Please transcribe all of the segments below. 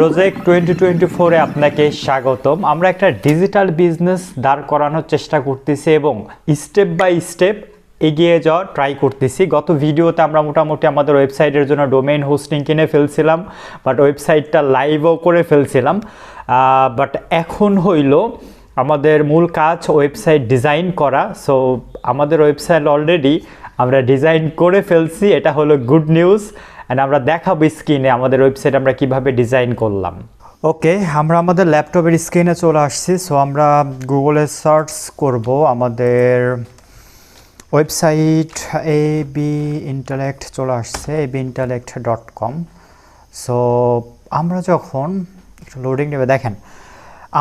Project 2024 এ আপনাকে স্বাগতম। আমরা একটা ডিজিটাল বিজনেস দাঁড় করানোর চেষ্টা করতেছি এবং স্টেপ বাই স্টেপ এগিয়ে যাওয়ার ট্রাই করতেছি। গত ভিডিওতে আমরা মোটামুটি আমাদের ওয়েবসাইটের জন্য ডোমেইন হোস্টিং কিনে ফেলছিলাম, বাট ওয়েবসাইটটা লাইভও করে ফেলছিলাম। বাট এখন হইল আমাদের মূল কাজ ওয়েবসাইট ডিজাইন করা। সো আমাদের ওয়েবসাইট অলরেডি আমরা ডিজাইন করে ফেলছি, এটা হলো গুড নিউজ। অ্যান্ড আমরা দেখাবো স্ক্রিনে আমাদের ওয়েবসাইট আমরা কিভাবে ডিজাইন করলাম। ওকে, আমরা আমাদের ল্যাপটপের স্ক্রিনে চলে আসছি। সো আমরা গুগলে সার্চ করব আমাদের ওয়েবসাইট এবি ইন্টালেক্ট চলে আসছে, abintellect.com। সো আমরা যখন একটু লোডিং নেবে, দেখেন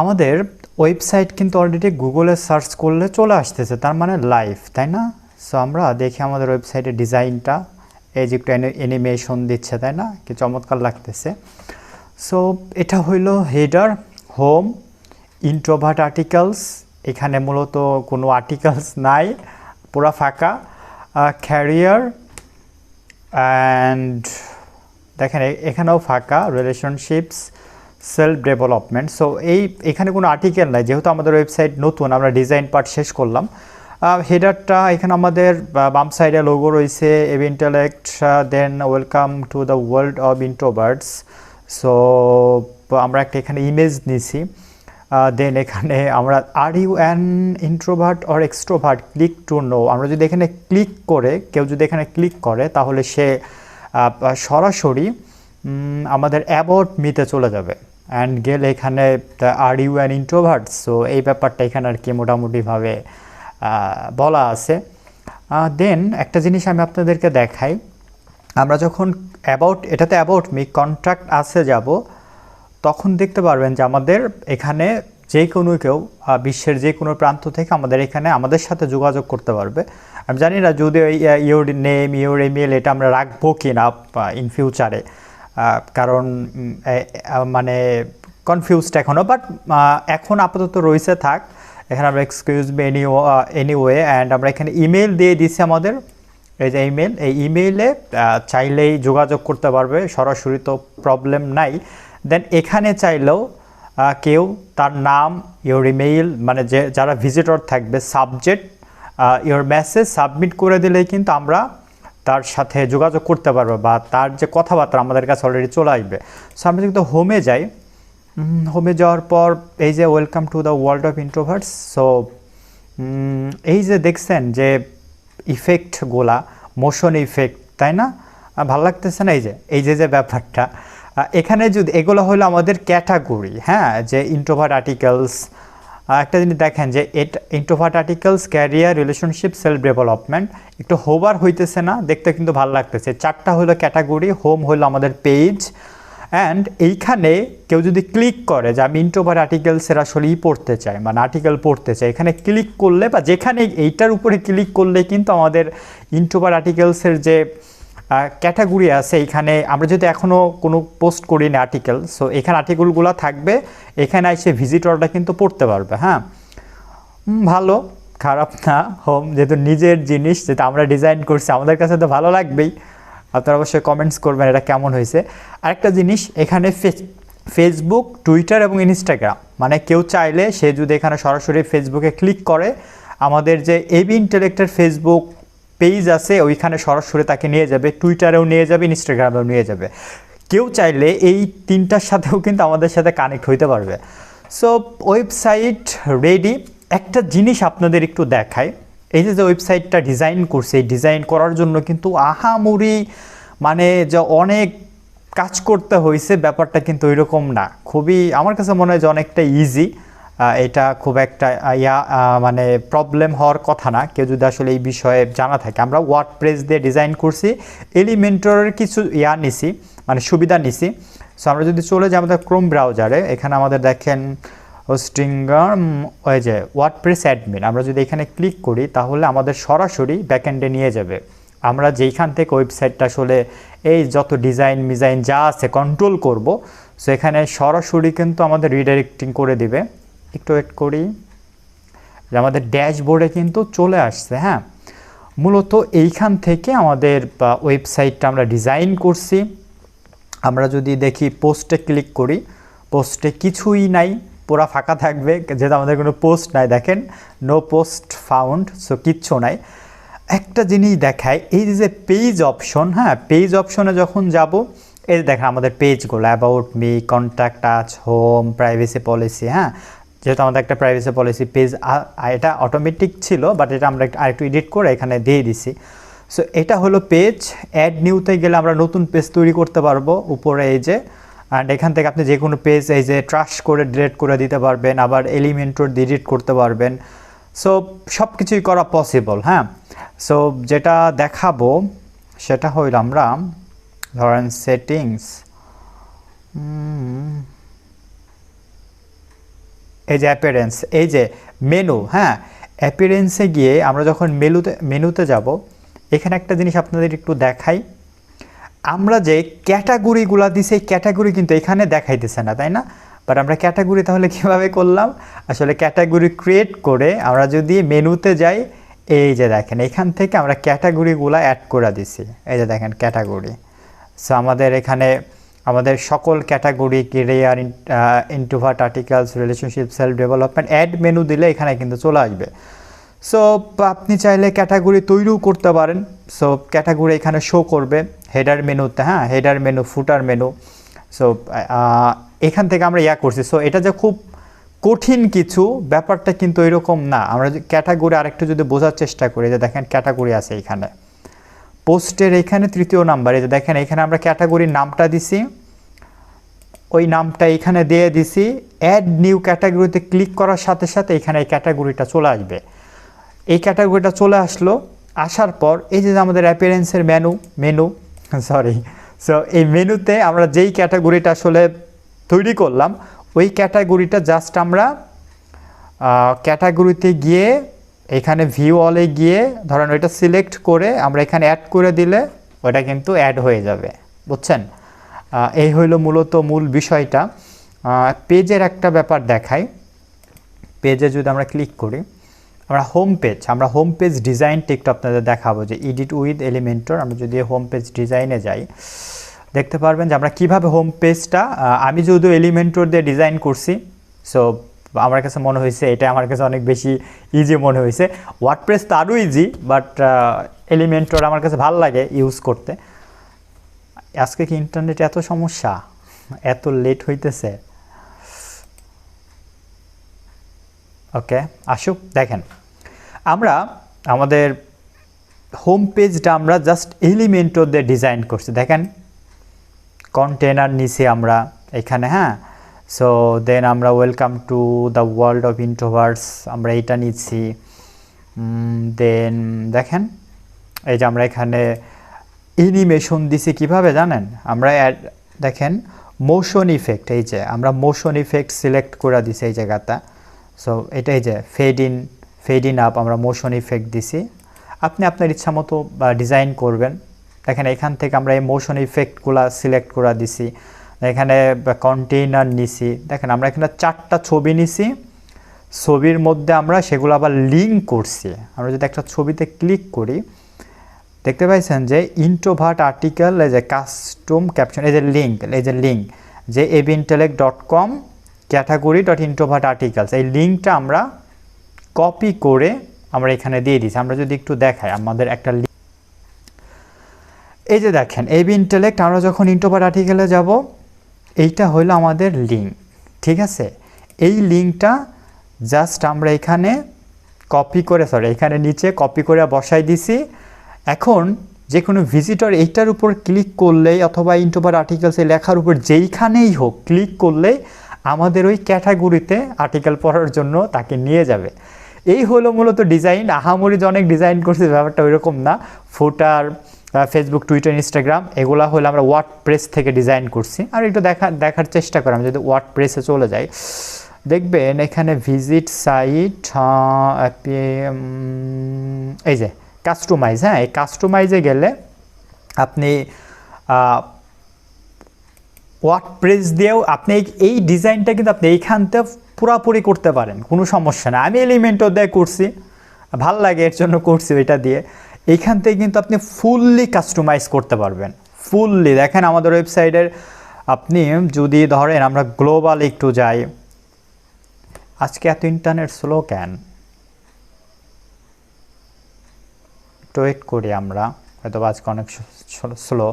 আমাদের ওয়েবসাইট কিন্তু অলরেডি গুগলে সার্চ করলে চলে আসতেছে, তার মানে লাইভ, তাই না? সো আমরা দেখি আমাদের ওয়েবসাইটের ডিজাইনটা, এই যে একটু অ্যানিমেশন দিচ্ছে, তাই না? কি চমৎকার লাগতেছে। সো এটা হইল হেডার, হোম, ইন্ট্রোভার্ট আর্টিকেলস, এখানে মূলত কোনো আর্টিকেলস নাই, পুরা ফাঁকা। ক্যারিয়ার অ্যান্ড দেখেন এখানেও ফাঁকা, রিলেশনশিপস, সেলফ ডেভেলপমেন্ট। সো এখানে কোনো আর্টিকেল নাই, যেহেতু আমাদের ওয়েবসাইট নতুন, আমরা ডিজাইন পার্ট শেষ করলাম। হেডারটা এখানে আমাদের বাম সাইডে লোগো রয়েছে, AB intellect, then welcome to the world of introverts. So আমরা একটা এখানে ইমেজ নিছি। দেন এখানে আমরা are you an introvert or extrovert, click to know. আমরা যদি এখানে ক্লিক করে, কেউ যদি এখানে ক্লিক করে, তাহলে সে সরাসরি আমাদের অ্যাবাউট মিতে চলে যাবে। অ্যান্ড গেলে এখানে are you an introvert, so এই ব্যাপারটা এখানে আর কি মোটামুটিভাবে বলা আছে। দেন একটা জিনিস আমি আপনাদেরকে দেখাই, আমরা যখন এটাতে অ্যাবাউট মি কন্ট্যাক্ট আসে যাব, তখন দেখতে পারবেন যে আমাদের এখানে যে কোনো কেউ বিশ্বের যে কোনো প্রান্ত থেকে আমাদের এখানে আমাদের সাথে যোগাযোগ করতে পারবে। আমি জানি না যদি ইউর নেম, ইউর ইমেল এটা আমরা রাখবো কি না ইন ফিউচারে, কারণ মানে কনফিউজড এখনও, বাট এখন আপাতত রয়েছে, থাক। এখানে আমরা এক্সকিউজ মি এনিওয়ে, অ্যান্ড আমরা এখানে ইমেল দিয়ে দিচ্ছি আমাদের, এই যে ইমেল, এই ইমেইলে চাইলেই যোগাযোগ করতে পারবে সরাসরি, তো প্রবলেম নাই। দেন এখানে চাইলেও কেউ তার নাম, ইওর ইমেইল, মানে যারা ভিজিটর থাকবে, সাবজেক্ট ইওর মেসেজ সাবমিট করে দিলেই কিন্তু আমরা তার সাথে যোগাযোগ করতে পারবো, বা তার যে কথাবার্তা আমাদের কাছে অলরেডি চলে আসবে। সো আমরা কিন্তু হোমে যাই, হোমে যাওয়ার পর এই যে welcome to the world of introverts. So এই যে দেখছেন যে ইফেক্টগুলা, মোশন ইফেক্ট, তাই না? ভালো লাগতেছে না? এই যে ব্যাপারটা এখানে যদি এগুলো হলো আমাদের ক্যাটাগরি, হ্যাঁ, যে ইন্ট্রোভার্ট আর্টিকেলস। একটা জিনিস দেখেন যে introvert articles, career, relationship, self development, একটু হোভার হইতেছে না? দেখতে কিন্তু ভালো লাগতেছে। চারটা হলো ক্যাটাগরি, হোম হলো আমাদের পেজ। অ্যান্ড এইখানে কেউ যদি ক্লিক করে যে আমি ইন্ট্রোভার্ট আর্টিকেলসের আসলে পড়তে চাই, মানে আর্টিকেল পড়তে চাই, এখানে ক্লিক করলে বা যেখানে এইটার উপরে ক্লিক করলে কিন্তু আমাদের ইন্ট্রোভার্ট আর্টিকেলসের যে ক্যাটাগরি আছে, এইখানে আমরা যদি এখনও কোনো পোস্ট করি না আর্টিকেল, সো এখানে আর্টিকেলগুলো থাকবে, এখানে এসে ভিজিটরটা কিন্তু পড়তে পারবে। হ্যাঁ, ভালো, খারাপ না। হোম যেহেতু নিজের জিনিস, যেটা আমরা ডিজাইন করছি, আমাদের কাছে তো ভালো লাগবেই। আপনারা অবশ্যই কমেন্টস করবেন এটা কেমন হয়েছে। আরেকটা জিনিস, এখানে ফেসবুক, টুইটার এবং ইনস্টাগ্রাম, মানে কেউ চাইলে সে যদি এখানে সরাসরি ফেসবুকে ক্লিক করে, আমাদের যে এবি ইন্টালেক্টের ফেসবুক পেজ আছে ওইখানে সরাসরি তাকে নিয়ে যাবে, টুইটারেও নিয়ে যাবে, ইনস্টাগ্রামেও নিয়ে যাবে। কেউ চাইলে এই তিনটার সাথেও কিন্তু আমাদের সাথে কানেক্ট হইতে পারবে। So website ready. একটা জিনিস আপনাদের একটু দেখাই, এই যে ওয়েবসাইটটা ডিজাইন করছে, এই ডিজাইন করার জন্য কিন্তু আহামরি মানে যে অনেক কাজ করতে হয়েছে, ব্যাপারটা কিন্তু ওইরকম না। খুবই, আমার কাছে মনে হয় যে অনেকটা ইজি। এটা খুব একটা মানে প্রবলেম হওয়ার কথা না, কেউ যদি আসলে এই বিষয়ে জানা থাকে। আমরা ওয়ার্ডপ্রেস দিয়ে ডিজাইন করছি, এলিমেন্টরের কিছু নিছি, মানে সুবিধা নিছি। সো আমরা যদি চলে যাই আমাদের ক্রোম ব্রাউজারে, এখানে আমাদের দেখেন হোস্টিং, ওই যে ওয়ার্ডপ্রেস অ্যাডমিন, আমরা যদি এখানে ক্লিক করি তাহলে আমাদের সরাসরি ব্যাকএন্ডে নিয়ে যাবে। আমরা যেইখান থেকে ওয়েবসাইটটা আসলে এই যত ডিজাইন মিজাইন যা আছে কন্ট্রোল করব, সো এখানে সরাসরি কিন্তু আমাদের রিডাইরেক্টিং করে দিবে। একটু ওয়েট করি, যে আমাদের ড্যাশবোর্ডে কিন্তু চলে আসছে। হ্যাঁ, মূলত এইখান থেকে আমাদের ওয়েবসাইটটা আমরা ডিজাইন করছি। আমরা যদি দেখি পোস্টে ক্লিক করি, পোস্টে কিছুই নাই, পুরা ফাঁকা থাকবে, যেহেতু আমাদের কোনো পোস্ট নাই। দেখেন নো পোস্ট ফাউন্ড, সো কিচ্ছু নাই। একটা জিনিস দেখায়, এই যে পেজ অপশন, হ্যাঁ পেজ অপশনে যখন যাব, এই দেখেন আমাদের পেজগুলো about me, contact us, home, privacy policy. হ্যাঁ, যেহেতু আমাদের একটা প্রাইভেসি পলিসি পেজ, এটা অটোমেটিক ছিল, বাট এটা আমরা আরেকটু এডিট করে এখানে দিয়ে দিছি। সো এটা হলো পেজ। অ্যাড নিউতে গেলে আমরা নতুন পেজ তৈরি করতে পারবো উপরে এই যে, অ্যান্ড এখান থেকে আপনি যে কোনো পেজ এই যে ট্রাশ করে ডিলিট করে দিতে পারবেন, আবার এলিমেন্টর ডিলিট করতে পারবেন। সো সব কিছুই করা পসিবল। হ্যাঁ, সো যেটা দেখাবো সেটা হইল আমরা ধরেন সেটিংস, এই যে অ্যাপিয়ারেন্স, এই যে মেনু। হ্যাঁ, অ্যাপিয়ারেন্সে গিয়ে আমরা যখন মেনুতে যাব, এখানে একটা জিনিস আপনাদের একটু দেখাই। আমরা যে ক্যাটাগরিগুলো দিছি, এই ক্যাটাগরি কিন্তু এখানে দেখাইতেছে না, তাই না? বাট আমরা ক্যাটাগরি তাহলে কীভাবে করলাম? আসলে ক্যাটাগরি ক্রিয়েট করে আমরা যদি মেনুতে যাই, এই যে দেখেন এখান থেকে আমরা ক্যাটাগরিগুলো অ্যাড করে দিছি। এই যে দেখেন ক্যাটাগরি। সো আমাদের এখানে আমাদের সকল category, career, introvert, articles, relationship, self development, add menu দিলে এখানে কিন্তু চলে আসবে। সো আপনি চাইলে ক্যাটাগরি তৈরিও করতে পারেন। সো ক্যাটাগরি এখানে শো করবে হেডার মেনুতে। হ্যাঁ, হেডার মেনু, ফুটার মেনু। সো এখান থেকে আমরা করছি। সো এটা যে খুব কঠিন কিছু, ব্যাপারটা কিন্তু এরকম না। আমরা ক্যাটাগরি আরেকটু যদি বোঝার চেষ্টা করি, যে দেখেন ক্যাটাগরি আছে এখানে, পোস্টের এখানে 3য় নাম্বার, এই যে দেখেন এখানে আমরা ক্যাটাগরির নামটা দিছি, ওই নামটা এখানে দিয়ে দিছি। অ্যাড নিউ ক্যাটাগরিতে ক্লিক করার সাথে সাথে এখানে এই ক্যাটাগরিটা চলে আসবে। এই ক্যাটাগরিটা চলে আসলো, আসার পর এই যে আমাদের অ্যাপিয়ারেন্সের মেনু সরি, সো এই মেনুতে আমরা যেই ক্যাটাগরিটা আসলে তৈরি করলাম, ওই ক্যাটাগরিটা জাস্ট আমরা ক্যাটাগরিতে গিয়ে এখানে ভিউ অলে গিয়ে ধরেন ওইটা সিলেক্ট করে আমরা এখানে অ্যাড করে দিলে ওটা কিন্তু অ্যাড হয়ে যাবে। বুঝছেন? এই হইল মূলত মূল বিষয়টা। পেজের একটা ব্যাপার দেখাই। পেজে যদি আমরা ক্লিক করি, আমরা হোম পেজ ডিজাইন টেকটা আপনাদের দেখাবো, যে এডিট উইথ এলিমেন্টর। আমরা যদি হোম পেজ ডিজাইনে যাই, দেখতে পারবেন যে আমরা কিভাবে হোম পেজটা, আমি যদিও এলিমেন্টর দিয়ে ডিজাইন করছি, সো আমার কাছে মনে হয়েছে এটা আমার কাছে অনেক বেশি ইজি মনে হয়েছে। ওয়ার্ডপ্রেস তো আরও ইজি, বাট এলিমেন্টর আমার কাছে ভালো লাগে ইউজ করতে। আজকে কি ইন্টারনেট এত সমস্যা, এত লেট হইতেছে? ওকে, আসুক। দেখেন আমরা আমাদের হোম পেজটা আমরা জাস্ট এলিমেন্টর দিয়ে ডিজাইন করছি। দেখেন কন্টেনার নিছি আমরা এখানে। হ্যাঁ, সো দেন আমরা welcome to the world of introverts, আমরা এইটা নিচ্ছি। দেন দেখেন এই যে আমরা এখানে অ্যানিমেশন দিছি কিভাবে জানেন? আমরা দেখেন মোশন ইফেক্ট, এই যে আমরা মোশন ইফেক্ট সিলেক্ট করে দিছি এই জায়গাটা। সো এটাই যে ফেড ইন আপ, আমরা মোশন ইফেক্ট দিছি। আপনি আপনার ইচ্ছা মতো ডিজাইন করবেন। দেখেন এখান থেকে আমরা এই মোশন ইফেক্টগুলো সিলেক্ট করে দিছি। এখানে কন্টেইনার নিছি। দেখেন আমরা এখানে 4টা ছবি নিছি, ছবির মধ্যে আমরা সেগুলো আবার লিঙ্ক করছি। আমরা যদি একটা ছবিতে ক্লিক করি, দেখতে পাইছেন যে ইন্ট্রোভার্ট আর্টিকেল, এই যে কাস্টম ক্যাপশন, এই যে লিঙ্ক যে abintellect.com category.introvert articles, এই লিঙ্কটা আমরা কপি করে আমরা এখানে দিয়ে দিচ্ছি। আমরা যদি একটু দেখাই আমাদের একটা, এই যে দেখেন abintellect, আমরা যখন ইন্ট্রোভার্ট আর্টিকেলে যাব, এইটা হলো আমাদের লিঙ্ক। ঠিক আছে, এই লিঙ্কটা জাস্ট আমরা এখানে কপি করে, এখানে নিচে কপি করে বসাই দিছি। এখন যে কোনো ভিজিটর এইটার উপর ক্লিক করলেই, অথবা ইন্ট্রোভার্ট আর্টিকেলসে লেখার উপর যেইখানেই হোক ক্লিক করলেই আমাদের ওই ক্যাটাগরিতে আর্টিকেল পড়ার জন্য তাকে নিয়ে যাবে। এই হলো মূলত ডিজাইন। আহামরি যে অনেক ডিজাইন করছে ব্যাপারটা ওইরকম না। ফুটার, ফেসবুক, টুইটার, ইনস্টাগ্রাম, এগুলো হলো আমরা ওয়ার্ডপ্রেস থেকে ডিজাইন করছি। আর একটু দেখার চেষ্টা করি, আমি যদি ওয়ার্ডপ্রেসে চলে যাই, দেখবেন এখানে ভিজিট সাইট, এই যে কাস্টমাইজ। হ্যাঁ, এই কাস্টমাইজে গেলে আপনি ওয়ার্ডপ্রেস দিয়েও আপনি এই ডিজাইনটা কিন্তু আপনি এইখান থেকে পুরোপুরি করতে পারেন, কোনো সমস্যা না। আমি এলিমেন্টও দিয়ে করছি, ভাল লাগে এর জন্য করছি ওইটা দিয়ে। এইখান থেকে কিন্তু আপনি ফুললি কাস্টমাইজ করতে পারবেন, ফুললি দেখেন আমাদের ওয়েবসাইটের, আপনি যদি ধরেন আমরা গ্লোবাল একটু যাই, আজকে এত ইন্টারনেট স্লো কেন, একটু ওয়েট করি আমরা, হয়তো আজকে অনেক স্লো।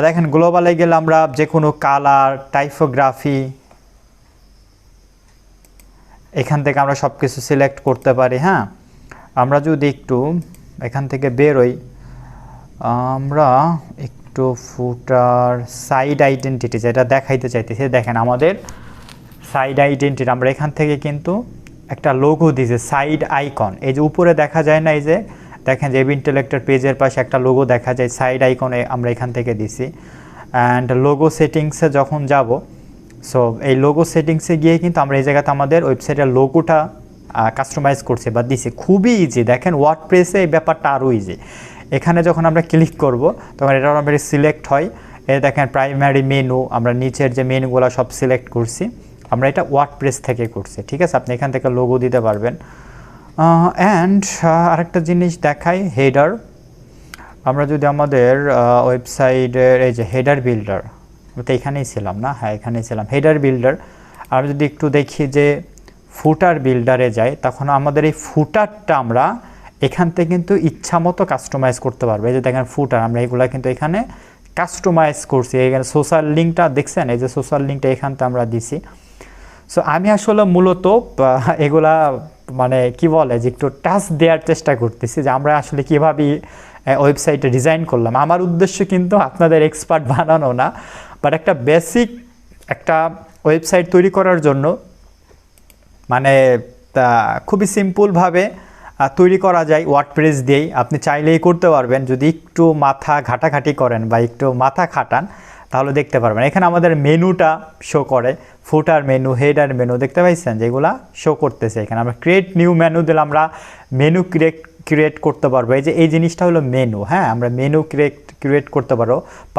দেখেন গ্লোবালে গেলে আমরা যে কোনো কালার, টাইপোগ্রাফি, এখান থেকে আমরা সব কিছু সিলেক্ট করতে পারি। হ্যাঁ, আমরা যদি একটু এখান থেকে বেরোই, আমরা একটু ফুটার সাইড আইডেন্টিটি যেটা দেখাইতে চাইতেছি, দেখেন আমাদের সাইড আইডেন্টিটি আমরা এখান থেকে কিন্তু একটা লোগো দিয়েছে, সাইড আইকন, এই যে উপরে দেখা যায় না, এই যে দেখেন যে এবি ইন্টেলেক্টের পেজের পাশে একটা লোগো দেখা যায়, সাইড আইকনে আমরা এখান থেকে দিছি। অ্যান্ড লোগো সেটিংসে যখন যাব, সো এই লোগো সেটিংসে গিয়ে কিন্তু আমরা এই জায়গাতে আমাদের ওয়েবসাইটের লোগোটা কাস্টমাইজ করছি বা দিছি, খুবই ইজি। দেখেন ওয়ার্ডপ্রেসে এই ব্যাপারটা আরও ইজি। এখানে যখন আমরা ক্লিক করব তখন এটা আমাদের সিলেক্ট হয়, এই দেখেন প্রাইমারি মেনু, আমরা নিচের যে মেনুগুলো সব সিলেক্ট করছি, আমরা এটা ওয়ার্ডপ্রেস থেকে করছি, ঠিক আছে। আপনি এখান থেকে লোগো দিতে পারবেন। অ্যান্ড আরেকটা জিনিস দেখাই, হেডার। আমরা যদি আমাদের ওয়েবসাইটের এই যে হেডার বিল্ডার, তো এখানেই ছিলাম না, হ্যাঁ এখানেই ছিলাম, হেডার বিল্ডার। আমরা যদি একটু দেখি যে ফুটার বিল্ডারে যাই, তখন আমাদের এই ফুটারটা আমরা এখান থেকে কিন্তু ইচ্ছা মতো কাস্টমাইজ করতে পারবো। এই যে দেখেন ফুটার, আমরা এগুলো কিন্তু এখানে কাস্টমাইজ করছি। এখানে সোশ্যাল লিঙ্কটা দেখছেন, এই যে সোশ্যাল লিঙ্কটা এখানতে আমরা দিছি। সো আমি আসলে মূলত এগুলা মানে কি বলে যে একটু টাচ দেওয়ার চেষ্টা করতেছি যে আমরা আসলে কীভাবে ওয়েবসাইটে ডিজাইন করলাম। আমার উদ্দেশ্য কিন্তু আপনাদের এক্সপার্ট বানানো না, বাট একটা বেসিক একটা ওয়েবসাইট তৈরি করার জন্য মানে খুবই সিম্পলভাবে তৈরি করা যায় ওয়ার্ডপ্রেস দিয়েই। আপনি চাইলেই করতে পারবেন, যদি একটু মাথা ঘাটাঘাটি করেন বা একটু মাথা খাটান তাহলে দেখতে পারবেন। এখানে আমাদের মেনুটা শো করে, ফুটার মেনু, হেডার মেনু দেখতে পাইছেন যেগুলা শো করতেছে। এখানে আমরা ক্রিয়েট নিউ মেনু দিলে আমরা মেনু ক্রিয়েট করতে পারবো। এই যে এই জিনিসটা হলো মেনু, হ্যাঁ আমরা মেনু ক্রিয়েট করতে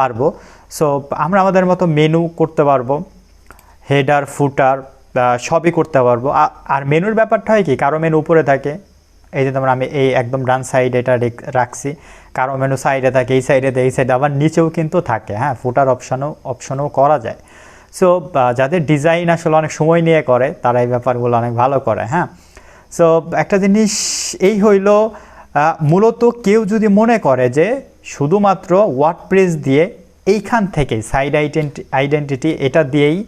পারবো। সো আমরা আমাদের মতো মেনু করতে পারবো, হেডার ফুটার সবই করতে পারবো। আর মেনুর ব্যাপারটা হয় কি, কারো মেনু উপরে থাকে, এই যে তোমরা আমি এই একদম ডান সাইডে এটা রাখছি, কারো মেনু সাইডে থাকে, এই সাইডে এই সাইডে আবার নিচেও কিন্তু থাকে। হ্যাঁ, ফুটার অপশনও করা যায়। সো যাদের ডিজাইন আসলে অনেক সময় নিয়ে করে তারা এই ব্যাপারগুলো অনেক ভালো করে। হ্যাঁ, সো একটা জিনিস এই হইল, মূলত কেউ যদি মনে করে যে শুধুমাত্র ওয়ার্ডপ্রেস দিয়ে এইখান থেকে সাইড আইডেন্টিটি এটা দিয়েই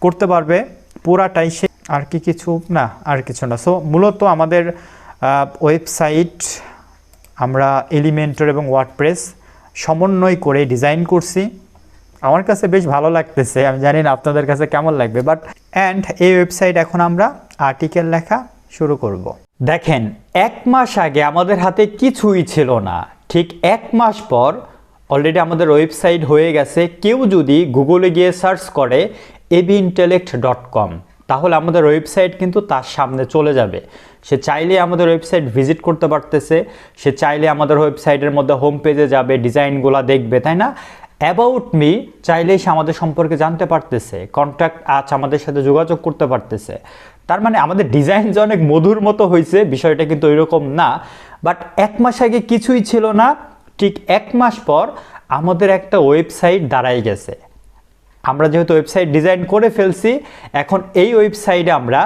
করতে পারবে পুরাটাই, সে আর কিছু না, আর কিছু না। সো মূলত আমাদের ওয়েবসাইট আমরা এলিমেন্টর এবং ওয়ার্ডপ্রেস সমন্বয় করে ডিজাইন করছি। আমার কাছে বেশ ভালো লাগতেছে, আমি জানি না আপনাদের কাছে কেমন লাগবে। বাট এই ওয়েবসাইট এখন আমরা আর্টিকেল লেখা শুরু করব। দেখেন 1 মাস আগে আমাদের হাতে কিছুই ছিল না, ঠিক 1 মাস পর অলরেডি আমাদের ওয়েবসাইট হয়ে গেছে। কেউ যদি গুগলে গিয়ে সার্চ করে abintellect.com তাহলে আমাদের ওয়েবসাইট কিন্তু তার সামনে চলে যাবে। সে চাইলে আমাদের ওয়েবসাইট ভিজিট করতে পারতেছে, সে চাইলে আমাদের ওয়েবসাইটের মধ্যে হোম পেজে যাবে, ডিজাইনগুলো দেখবে, তাই না? অ্যাবাউট মি চাইলেই সে আমাদের সম্পর্কে জানতে পারতেছে, কন্ট্যাক্ট আজ আমাদের সাথে যোগাযোগ করতে পারতেছে। তার মানে আমাদের ডিজাইন যে অনেক মধুর মতো হয়েছে বিষয়টা কিন্তু ওইরকম না। বাট 1 মাস আগে কিছুই ছিল না, ঠিক 1 মাস পর আমাদের একটা ওয়েবসাইট দাঁড়াই গেছে। আমরা যেহেতু ওয়েবসাইট ডিজাইন করে ফেলছি, এখন এই ওয়েবসাইটে আমরা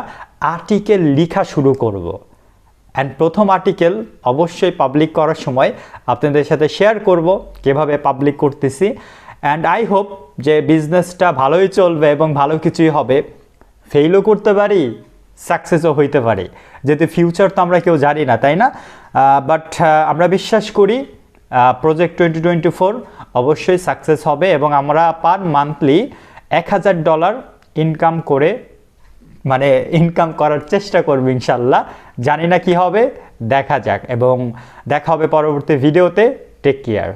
আর্টিকেল লেখা শুরু করব। অ্যান্ড প্রথম আর্টিকেল অবশ্যই পাবলিক করার সময় আপনাদের সাথে শেয়ার করব কিভাবে পাবলিক করতেছি। অ্যান্ড আই হোপ যে বিজনেসটা ভালোই চলবে এবং ভালো কিছুই হবে। ফেইলও করতে পারি, সাকসেসও হইতে পারে, যেহেতু ফিউচার তো আমরা কেউ জানি না, তাই না? বাট আমরা বিশ্বাস করি প্রজেক্ট 2024 অবশ্যই সাকসেস হবে এবং আমরা পার মান্থলি $1000 ইনকাম করার চেষ্টা করব ইনশাল্লাহ। জানি না কি হবে, দেখা যাক, এবং দেখা হবে পরবর্তী ভিডিওতে। Take care.